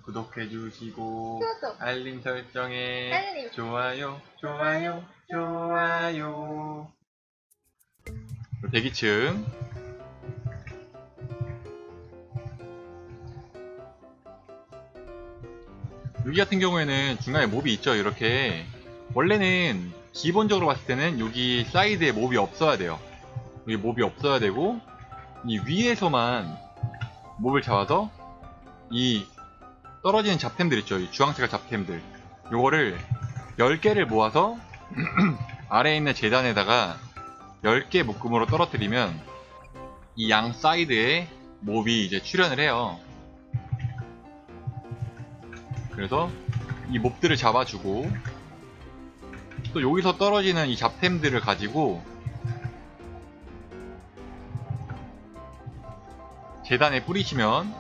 구독해주시고 구독. 알림 설정에 알림. 좋아요 대기층. 여기 같은 경우에는 중간에 몹이 있죠. 이렇게 원래는 기본적으로 봤을 때는 여기 사이드에 몹이 없어야 돼요. 여기 몹이 없어야 되고 이 위에서만 몹을 잡아서 이 떨어지는 잡템들 있죠. 이 주황색깔 잡템들 요거를 10개를 모아서 아래에 있는 재단에다가 10개 묶음으로 떨어뜨리면 이 양 사이드에 몹이 이제 출현을 해요. 그래서 이 몹들을 잡아주고 또 여기서 떨어지는 이 잡템들을 가지고 재단에 뿌리시면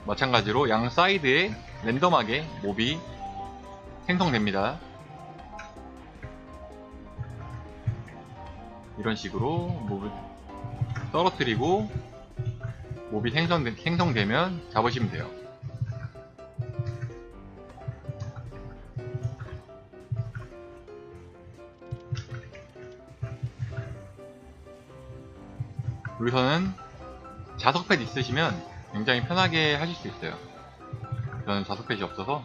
마찬가지로 양 사이드에 랜덤하게 몹이 생성됩니다. 이런 식으로 몹을 떨어뜨리고 몹이 생성되면 잡으시면 돼요. 여기서는 자석패드 있으시면 굉장히 편하게 하실 수 있어요. 저는 자석패드이 없어서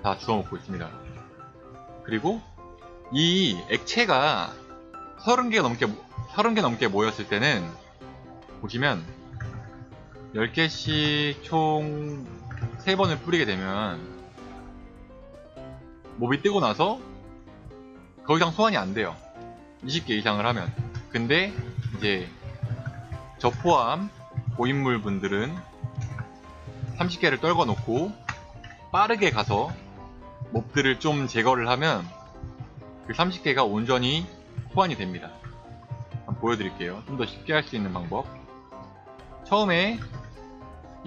다 주워 먹고 있습니다. 그리고 이 액체가 30개 넘게 모였을 때는 보시면 10개씩 총 3번을 뿌리게 되면 몹이 뜨고 나서 더 이상 소환이 안 돼요. 20개 이상을 하면. 근데 이제 저 포함 고인물 분들은 30개를 떨궈 놓고 빠르게 가서 몹들을 좀 제거를 하면 그 30개가 온전히 소환이 됩니다. 한번 보여드릴게요. 좀 더 쉽게 할 수 있는 방법. 처음에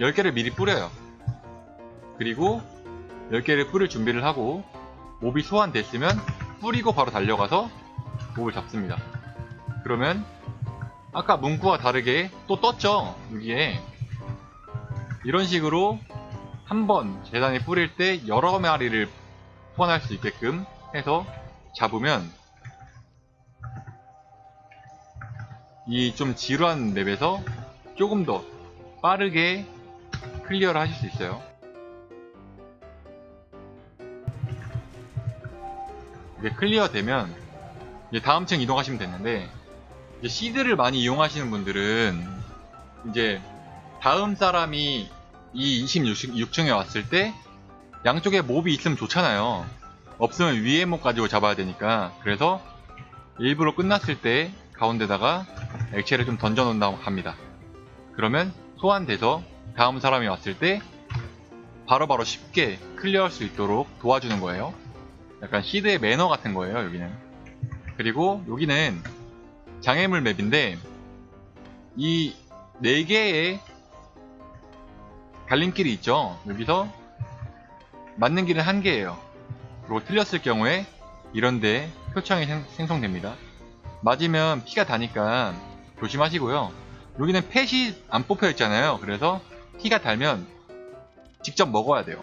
10개를 미리 뿌려요. 그리고 10개를 뿌릴 준비를 하고 몹이 소환됐으면 뿌리고 바로 달려가서 몹을 잡습니다. 그러면 아까 문구와 다르게 또 떴죠. 여기에 이런 식으로 한번 재단에 뿌릴 때 여러 마리를 소환할 수 있게끔 해서 잡으면 이 좀 지루한 맵에서 조금 더 빠르게 클리어를 하실 수 있어요. 이제 클리어 되면 이제 다음 층 이동하시면 되는데, 이제 시드를 많이 이용하시는 분들은 이제 다음 사람이 이 26층에 왔을 때 양쪽에 몹이 있으면 좋잖아요. 없으면 위에 몹 가지고 잡아야 되니까. 그래서 일부러 끝났을 때 가운데다가 액체를 좀 던져 놓는다고 합니다. 그러면 소환돼서 다음 사람이 왔을 때 바로바로 쉽게 클리어할 수 있도록 도와주는 거예요. 약간 시드의 매너 같은 거예요, 여기는. 그리고 여기는 장애물 맵인데 이 4개의 갈림길이 있죠. 여기서 맞는 길은 1개예요. 그리고 틀렸을 경우에 이런데 표창이 생성됩니다. 맞으면 피가 다니까 조심하시고요. 여기는 펫이 안 뽑혀 있잖아요. 그래서 피가 달면 직접 먹어야 돼요.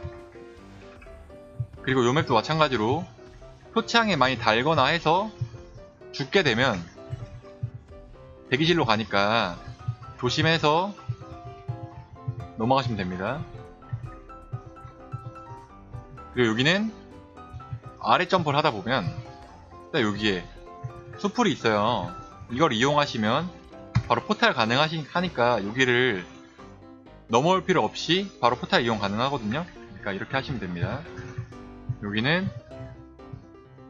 그리고 요 맵도 마찬가지로 표창에 많이 달거나 해서 죽게 되면 대기실로 가니까 조심해서 넘어가시면 됩니다. 그리고 여기는 아래 점프를 하다 보면 딱 여기에 수풀이 있어요. 이걸 이용하시면 바로 포탈 가능하니까 여기를 넘어올 필요 없이 바로 포탈 이용 가능하거든요. 그러니까 이렇게 하시면 됩니다. 여기는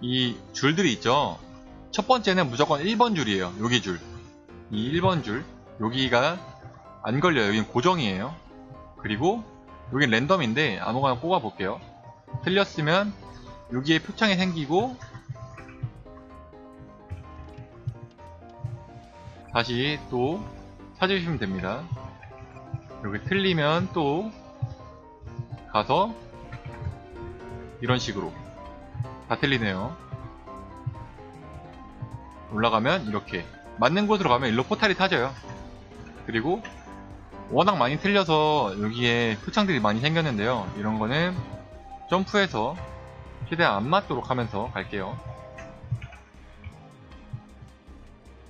이 줄들이 있죠. 첫 번째는 무조건 1번 줄이에요. 여기 줄. 이 1번 줄. 여기가 안 걸려요. 여기는 고정이에요. 그리고 여긴 랜덤인데 아무거나 꼽아 볼게요. 틀렸으면 여기에 표창이 생기고 다시 또 찾으시면 됩니다. 여기 틀리면 또 가서 이런 식으로 다 틀리네요. 올라가면 이렇게 맞는 곳으로 가면 일로 포탈이 타져요. 그리고 워낙 많이 틀려서 여기에 표창들이 많이 생겼는데요. 이런 거는 점프해서 최대한 안 맞도록 하면서 갈게요.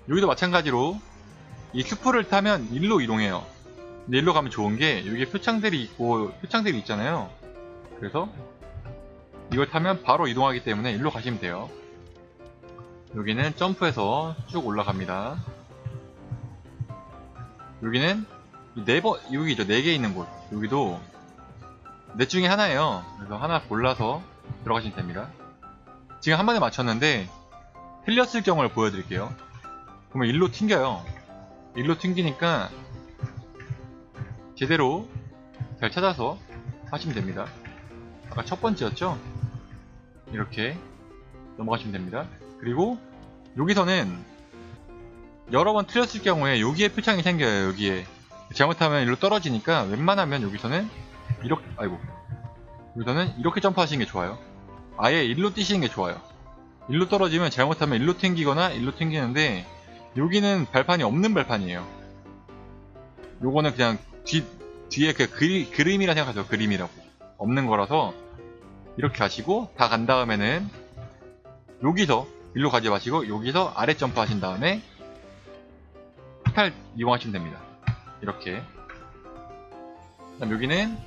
여기도 마찬가지로 이 슈퍼를 타면 일로 이동해요. 근데 일로 가면 좋은 게 여기에 표창들이 있고 표창들이 있잖아요. 그래서 이걸 타면 바로 이동하기 때문에 일로 가시면 돼요. 여기는 점프해서 쭉 올라갑니다. 여기는 여기죠. 4개 있는 곳. 여기도 넷 중에 하나예요. 그래서 하나 골라서 들어가시면 됩니다. 지금 한 번에 맞췄는데 틀렸을 경우를 보여드릴게요. 그러면 일로 튕겨요. 일로 튕기니까 제대로 잘 찾아서 하시면 됩니다. 아까 첫 번째였죠? 이렇게 넘어가시면 됩니다. 그리고 여기서는 여러 번 틀렸을 경우에 여기에 표창이 생겨요. 여기에 잘못하면 일로 떨어지니까 웬만하면 여기서는 이렇게 점프하시는 게 좋아요. 아예 일로 뛰시는 게 좋아요. 일로 떨어지면 잘못하면 일로 튕기거나 일로 튕기는데 여기는 발판이 없는 발판이에요. 요거는 그냥 뒤에 그 그림이라 생각하죠. 그림이라고. 없는 거라서 이렇게 가시고 다 간 다음에는 여기서 일로 가지 마시고 여기서 아래 점프 하신 다음에 포탈 이용하시면 됩니다. 이렇게. 그다음 여기는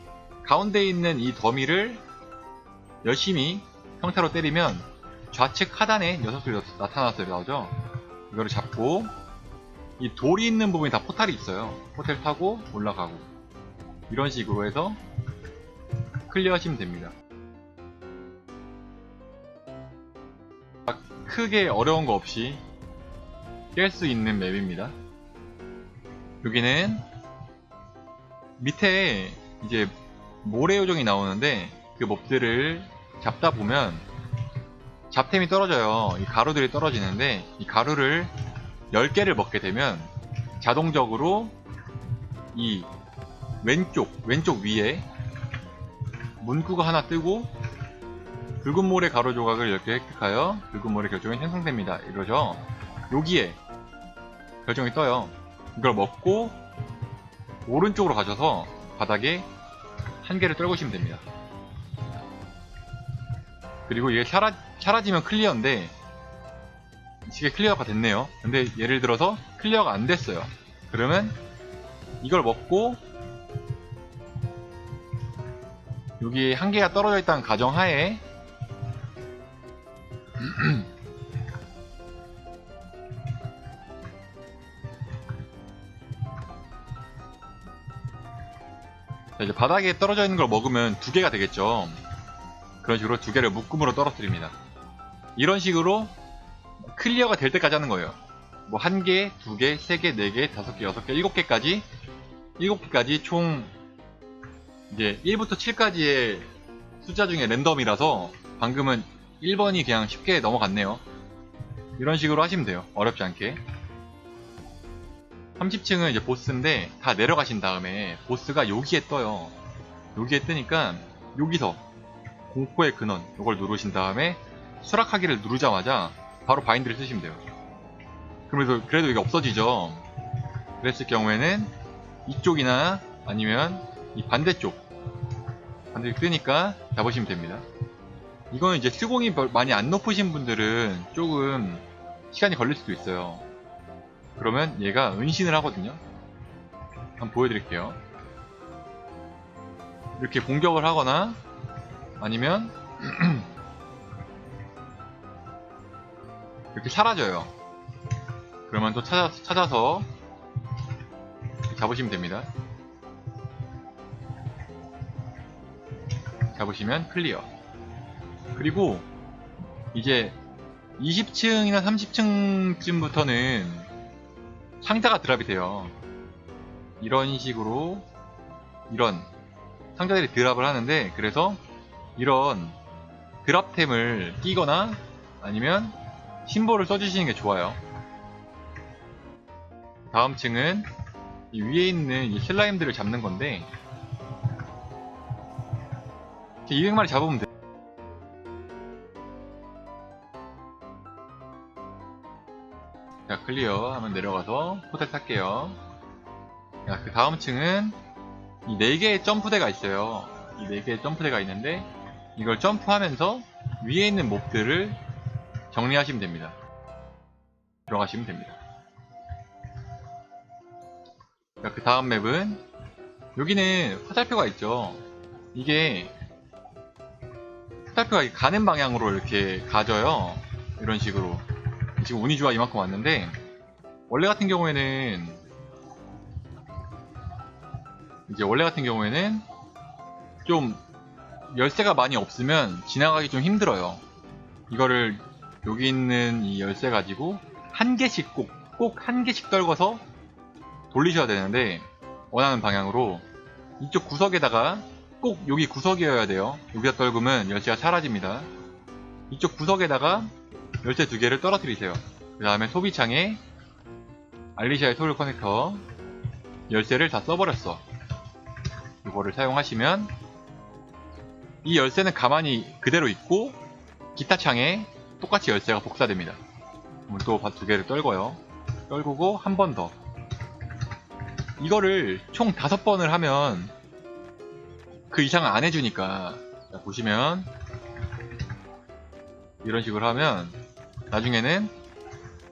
가운데 있는 이 더미를 열심히 평타로 때리면 좌측 하단에 녀석들이 나타나서 나오죠. 이거를 잡고 이 돌이 있는 부분이 다 포탈이 있어요. 포탈 타고 올라가고 이런 식으로 해서 클리어 하시면 됩니다. 크게 어려운 거 없이 깰 수 있는 맵입니다. 여기는 밑에 이제 모래 요정이 나오는데 그 몹들을 잡다 보면 잡템이 떨어져요. 이 가루들이 떨어지는데 이 가루를 10개를 먹게 되면 자동적으로 이 왼쪽 위에 문구가 하나 뜨고 붉은 모래 가루 조각을 10개 획득하여 붉은 모래 결정이 생성됩니다. 이러죠. 여기에 결정이 떠요. 이걸 먹고 오른쪽으로 가셔서 바닥에 한 개를 떨구시면 됩니다. 그리고 이게 사라지면 클리어인데 이게 클리어가 됐네요. 근데 예를 들어서 클리어가 안 됐어요. 그러면 이걸 먹고 여기 한 개가 떨어져 있다는 가정하에 자, 이제 바닥에 떨어져 있는 걸 먹으면 2개가 되겠죠. 그런 식으로 2개를 묶음으로 떨어뜨립니다. 이런 식으로 클리어가 될 때까지 하는 거예요. 뭐 1개, 2개, 3개, 4개, 5개, 6개, 7개까지 총 이제 1부터 7까지의 숫자 중에 랜덤이라서 방금은 1번이 그냥 쉽게 넘어갔네요. 이런 식으로 하시면 돼요. 어렵지 않게. 30층은 이제 보스인데 다 내려가신 다음에 보스가 여기에 떠요. 여기에 뜨니까 여기서 공포의 근원 이걸 누르신 다음에 수락하기를 누르자마자 바로 바인드를 쓰시면 돼요. 그래도 이게 없어지죠. 그랬을 경우에는 이쪽이나 아니면 이 반대쪽 뜨니까 잡으시면 됩니다. 이거는 이제 수공이 많이 안 높으신 분들은 조금 시간이 걸릴 수도 있어요. 그러면 얘가 은신을 하거든요. 한번 보여드릴게요. 이렇게 공격을 하거나 아니면 이렇게 사라져요. 그러면 또 찾아서 잡으시면 됩니다. 잡으시면 클리어. 그리고 이제 20층이나 30층쯤부터는 상자가 드랍이 돼요. 이런 식으로 이런 상자들이 드랍을 하는데 그래서 이런 드랍템을 끼거나 아니면 심볼을 써주시는 게 좋아요. 다음 층은 이 위에 있는 이 슬라임들을 잡는 건데 200마리 잡으면 돼요. 자, 클리어 하면 내려가서 호텔 탈게요. 자, 그 다음 층은 이 4개의 점프대가 있어요. 이 4개의 점프대가 있는데 이걸 점프하면서 위에 있는 몹들을 정리하시면 됩니다. 들어가시면 됩니다. 자, 그 다음 맵은 여기는 화살표가 있죠. 이게 화살표가 가는 방향으로 이렇게 가져요. 이런 식으로. 지금 운이 좋아 이만큼 왔는데 원래 같은 경우에는 좀 열쇠가 많이 없으면 지나가기 좀 힘들어요. 이거를 여기 있는 이 열쇠 가지고 한 개씩 꼭 한 개씩 떨궈서 돌리셔야 되는데 원하는 방향으로 이쪽 구석에다가 꼭 여기 구석이어야 돼요. 여기다 떨구면 열쇠가 사라집니다. 이쪽 구석에다가 열쇠 2개를 떨어뜨리세요. 그 다음에 소비창에 알리샤의 소울 커넥터 열쇠를 다 써버렸어. 이거를 사용하시면 이 열쇠는 가만히 그대로 있고 기타 창에 똑같이 열쇠가 복사됩니다. 그럼 또 2개를 떨궈요. 떨구고 한 번 더. 이거를 총 5번을 하면 그 이상은 안 해주니까, 자, 보시면 이런 식으로 하면 나중에는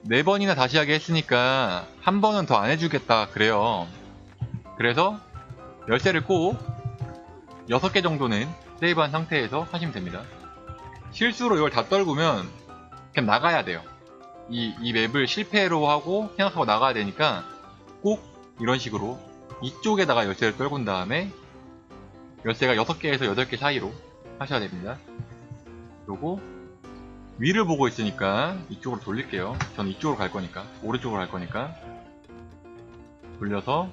4번이나 다시 하게 했으니까 한 번은 더 안 해주겠다 그래요. 그래서 열쇠를 꼭 6개 정도는 세이브한 상태에서 하시면 됩니다. 실수로 이걸 다 떨구면 그냥 나가야 돼요. 이 맵을 실패로 하고 생각하고 나가야 되니까 꼭 이런 식으로 이쪽에다가 열쇠를 떨군 다음에 열쇠가 6개에서 8개 사이로 하셔야 됩니다. 그리고 위를 보고 있으니까 이쪽으로 돌릴게요. 저는 이쪽으로 갈 거니까, 오른쪽으로 갈 거니까 돌려서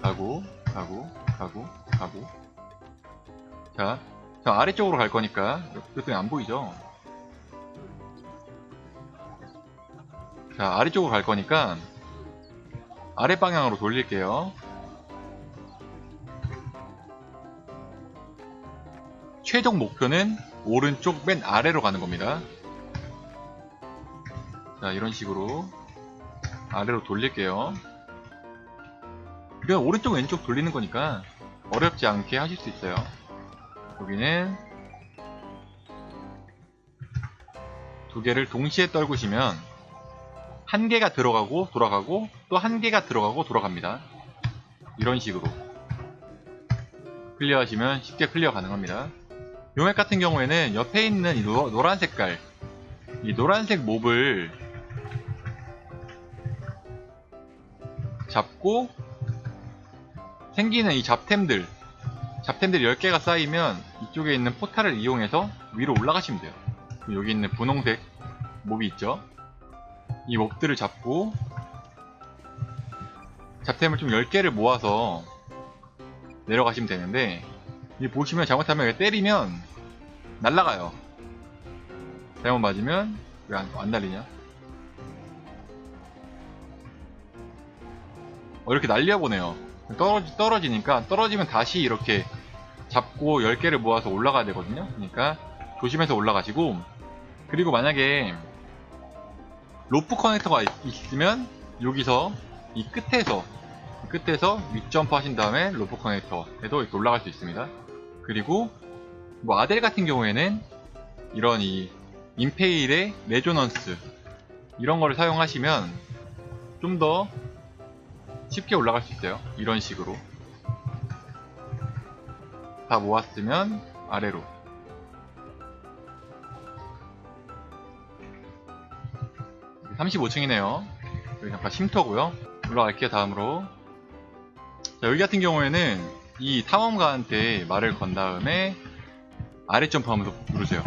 가고 자, 저 아래쪽으로 갈 거니까 이것도 안 보이죠? 자, 아래쪽으로 갈 거니까 아래 방향으로 돌릴게요. 최종 목표는 오른쪽 맨 아래로 가는 겁니다. 자, 이런 식으로 아래로 돌릴게요. 이건 오른쪽 왼쪽 돌리는 거니까 어렵지 않게 하실 수 있어요. 여기는 2개를 동시에 떨구시면 1개가 들어가고 돌아가고 또 1개가 들어가고 돌아갑니다. 이런 식으로 클리어하시면 쉽게 클리어 가능합니다. 요 맵 같은 경우에는 옆에 있는 이 노란 색깔, 이 노란색 몹을 잡고 생기는 이 잡템들 10개가 쌓이면 이쪽에 있는 포탈을 이용해서 위로 올라가시면 돼요. 여기 있는 분홍색 몹이 있죠. 이 몹들을 잡고 잡템을 좀 10개를 모아서 내려가시면 되는데, 이 보시면 잘못하면 때리면 날아가요. 잘못 맞으면 왜 안 날리냐? 이렇게 날려보네요. 떨어지니까 떨어지면 다시 이렇게 잡고 10개를 모아서 올라가야 되거든요. 그러니까 조심해서 올라가시고, 그리고 만약에 로프 커넥터가 있으면 여기서 이 끝에서 윗점프 하신 다음에 로프 커넥터에도 이렇게 올라갈 수 있습니다. 그리고 뭐 아델 같은 경우에는 이런 이 임페일의 레조넌스 이런 거를 사용하시면 좀 더 쉽게 올라갈 수 있어요. 이런 식으로 다 모았으면 아래로 35층이네요. 여기 잠깐 쉼터고요. 올라갈게요. 다음으로. 자, 여기 같은 경우에는 이 탐험가한테 말을 건 다음에 아래 점프하면서 누르세요.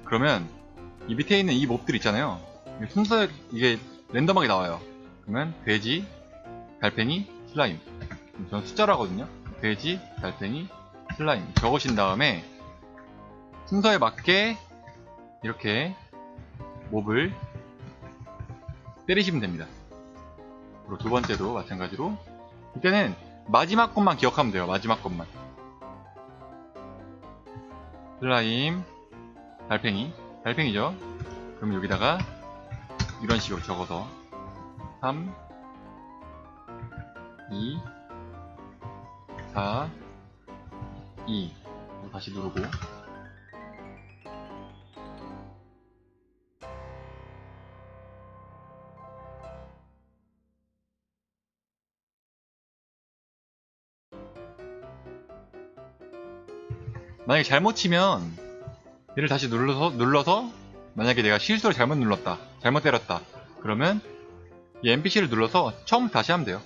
그러면 이 밑에 있는 이 몹들 있잖아요. 순서 이게 랜덤하게 나와요. 그러면 돼지, 달팽이, 슬라임. 저는 숫자로 하거든요. 돼지, 달팽이, 슬라임 적으신 다음에 순서에 맞게 이렇게 몹을 때리시면 됩니다. 그리고 두 번째도 마찬가지로 이때는 마지막 것만 기억하면 돼요. 마지막 것만. 슬라임, 달팽이죠. 그럼 여기다가 이런 식으로 적어서 3, 2, 4, 2 다시 누르고 만약에 잘못 치면 얘를 다시 눌러서 만약에 내가 실수로 잘못 눌렀다, 잘못 때렸다, 그러면 이 NPC를 눌러서 처음부터 다시 하면 돼요.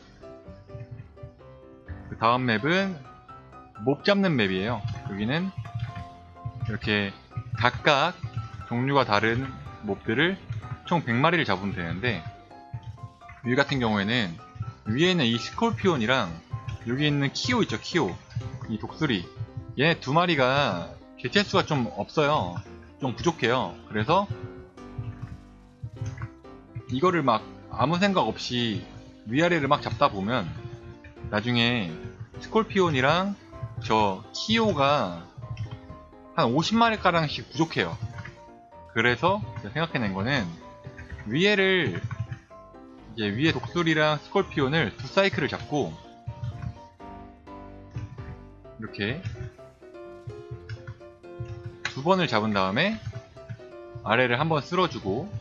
그 다음 맵은 몹 잡는 맵이에요. 여기는 이렇게 각각 종류가 다른 몹들을 총 100마리를 잡으면 되는데, 여기 같은 경우에는 위에는 이 스콜피온이랑 여기 있는 키오 있죠, 키오. 이 독수리. 얘네 두 마리가 개체수가 좀 없어요. 좀 부족해요. 그래서 이거를 막 아무 생각 없이 위아래를 막 잡다 보면 나중에 스콜피온이랑 저 키오가 한 50마리가량씩 부족해요. 그래서 제가 생각해낸 거는 위에를 이제 위에 독수리랑 스콜피온을 두 사이클을 잡고 이렇게 두 번을 잡은 다음에 아래를 한번 쓸어주고,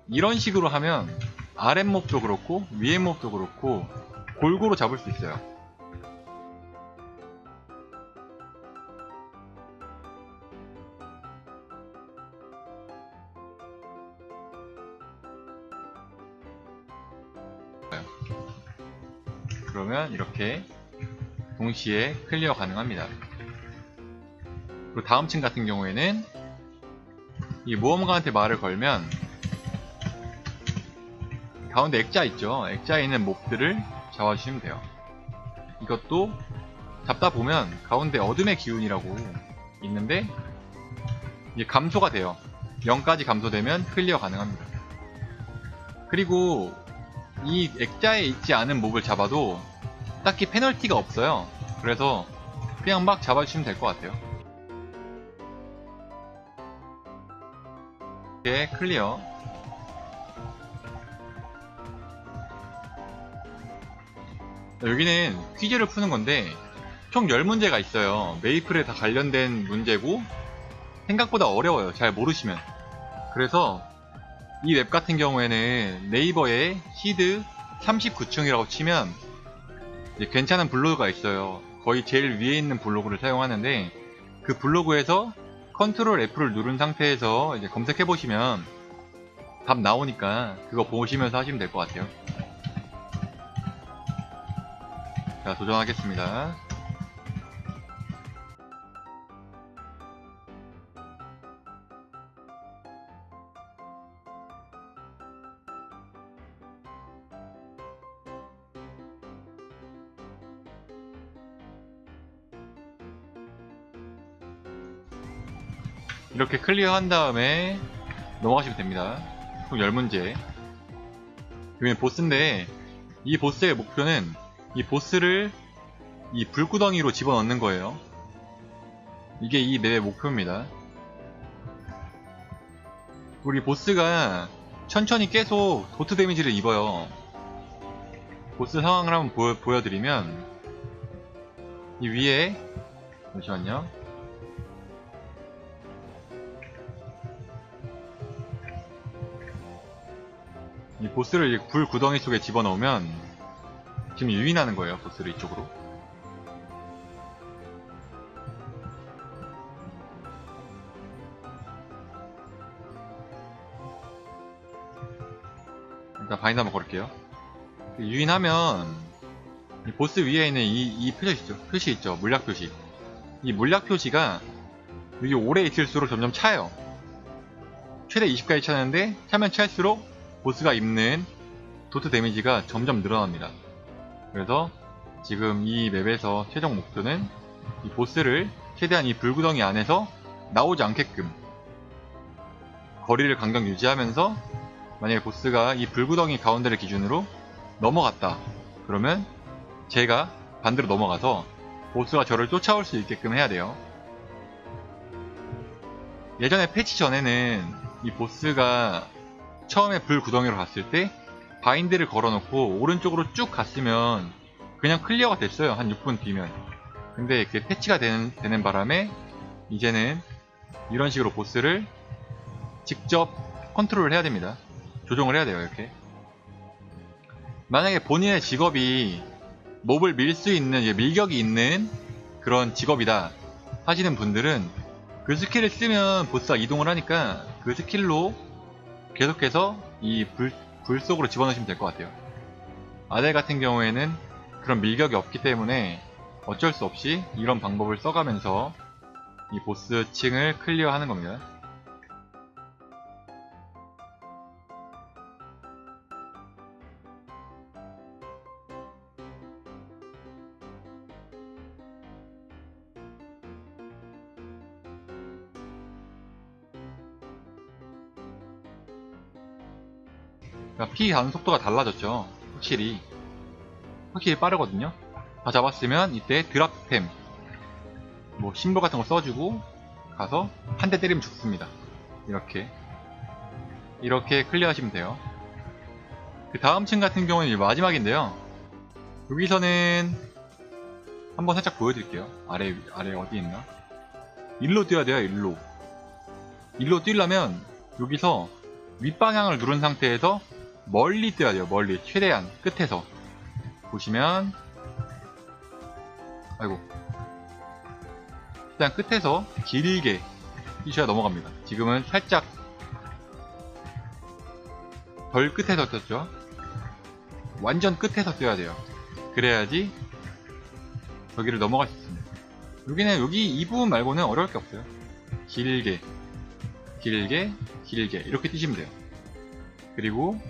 이런 식으로 하면 아랫몹도 그렇고 위에몹도 그렇고 골고루 잡을 수 있어요. 그러면 이렇게 동시에 클리어 가능합니다. 그리고 다음 층 같은 경우에는 이 모험가한테 말을 걸면 가운데 액자 있죠. 액자에 있는 몹들을 잡아주시면 돼요. 이것도 잡다 보면 가운데 어둠의 기운이라고 있는데 이게 감소가 돼요. 0까지 감소되면 클리어 가능합니다. 그리고 이 액자에 있지 않은 몹을 잡아도 딱히 페널티가 없어요. 그래서 그냥 막 잡아주시면 될 것 같아요. 이렇게 클리어. 여기는 퀴즈를 푸는 건데 총 10문제가 있어요. 메이플에 다 관련된 문제고 생각보다 어려워요. 잘 모르시면. 그래서 이 웹 같은 경우에는 네이버에 시드 39층이라고 치면 괜찮은 블로그가 있어요. 거의 제일 위에 있는 블로그를 사용하는데 그 블로그에서 컨트롤 F를 누른 상태에서 이제 검색해 보시면 답 나오니까 그거 보시면서 하시면 될 것 같아요. 자, 도전하겠습니다. 이렇게 클리어한 다음에 넘어가시면 됩니다. 총 10문제. 여기는 보스인데 이 보스의 목표는 이 보스를 이 불구덩이로 집어넣는 거예요. 이게 이 맵의 목표입니다. 우리 보스가 천천히 계속 도트 데미지를 입어요. 보스 상황을 한번 보여드리면 이 위에 잠시만요. 이 보스를 불 구덩이 속에 집어넣으면 지금 유인하는 거예요. 보스를 이쪽으로. 일단 바인드 한번 걸을게요. 유인하면 이 보스 위에 있는 이 표시 있죠. 물약 표시. 이 물약 표시가 여기 오래 있을수록 점점 차요. 최대 20까지 차는데 차면 찰수록 보스가 입는 도트 데미지가 점점 늘어납니다. 그래서 지금 이 맵에서 최종 목표는 이 보스를 최대한 이 불구덩이 안에서 나오지 않게끔 거리를 간격 유지하면서, 만약에 보스가 이 불구덩이 가운데를 기준으로 넘어갔다 그러면 제가 반대로 넘어가서 보스가 저를 쫓아올 수 있게끔 해야 돼요. 예전에 패치 전에는 이 보스가 처음에 불구덩이로 갔을 때 바인드를 걸어놓고 오른쪽으로 쭉 갔으면 그냥 클리어가 됐어요. 한 6분 뒤면. 근데 이렇게 패치가 되는 바람에 이제는 이런 식으로 보스를 직접 컨트롤을 해야 됩니다. 조정을 해야 돼요. 이렇게. 만약에 본인의 직업이 몹을 밀 수 있는, 밀격이 있는 그런 직업이다 하시는 분들은 그 스킬을 쓰면 보스가 이동을 하니까 그 스킬로 계속해서 이 불 속으로 집어넣으시면 될 것 같아요. 아델 같은 경우에는 그런 밀격이 없기 때문에 어쩔 수 없이 이런 방법을 써가면서 이 보스 층을 클리어하는 겁니다. 그러니까 피 가는 속도가 달라졌죠. 확실히 빠르거든요. 다 잡았으면 이때 드랍템 뭐 심볼 같은 거 써주고 가서 한 대 때리면 죽습니다. 이렇게 클리어 하시면 돼요. 그 다음 층 같은 경우는 이제 마지막인데요. 여기서는 한번 살짝 보여드릴게요. 아래 어디 있나? 일로 뛰어야 돼요. 일로 뛰려면 여기서 윗방향을 누른 상태에서 멀리 뛰어야 돼요. 멀리, 최대한 끝에서 보시면, 아이고, 최대한 끝에서 길게 뛰셔야 넘어갑니다. 지금은 살짝 덜 끝에서 뛰었죠. 완전 끝에서 뛰어야 돼요. 그래야지 저기를 넘어갈 수 있습니다. 여기 이 부분 말고는 어려울 게 없어요. 길게 이렇게 뛰시면 돼요. 그리고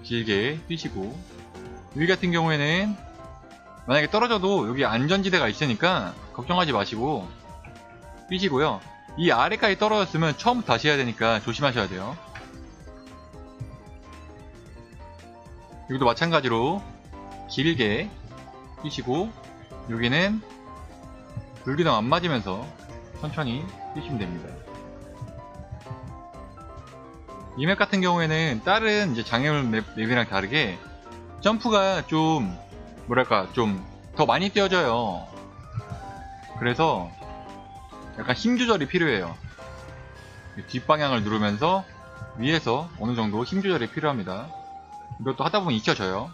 길게 뛰시고, 여기 같은 경우에는 만약에 떨어져도 여기 안전지대가 있으니까 걱정하지 마시고 뛰시고요. 이 아래까지 떨어졌으면 처음부터 다시 해야 되니까 조심하셔야 돼요. 여기도 마찬가지로 길게 뛰시고, 여기는 불기둥 안 맞으면서 천천히 뛰시면 됩니다. 이 맵 같은 경우에는 다른 이제 장애물 맵이랑 다르게 점프가 좀 더 많이 뛰어져요. 그래서 약간 힘 조절이 필요해요. 뒷방향을 누르면서 위에서 어느 정도 힘 조절이 필요합니다. 이것도 하다 보면 잊혀져요.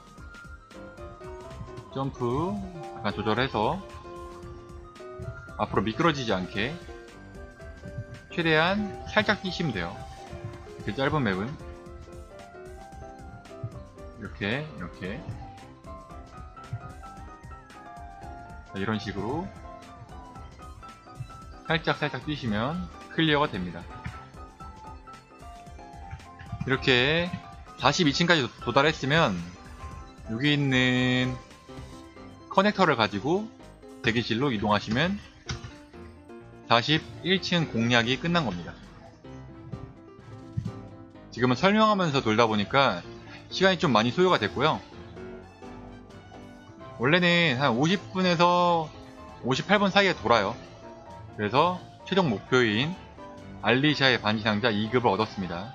점프 약간 조절해서 앞으로 미끄러지지 않게 최대한 살짝 뛰시면 돼요. 이렇게 짧은 맵은 이렇게 자, 이런 식으로 살짝 뛰시면 클리어가 됩니다. 이렇게 42층까지 도달했으면 여기 있는 커넥터를 가지고 대기실로 이동하시면 41층 공략이 끝난 겁니다. 지금은 설명하면서 돌다 보니까 시간이 좀 많이 소요가 됐고요. 원래는 한 50분에서 58분 사이에 돌아요. 그래서 최종 목표인 알리샤의 반지상자 2급을 얻었습니다.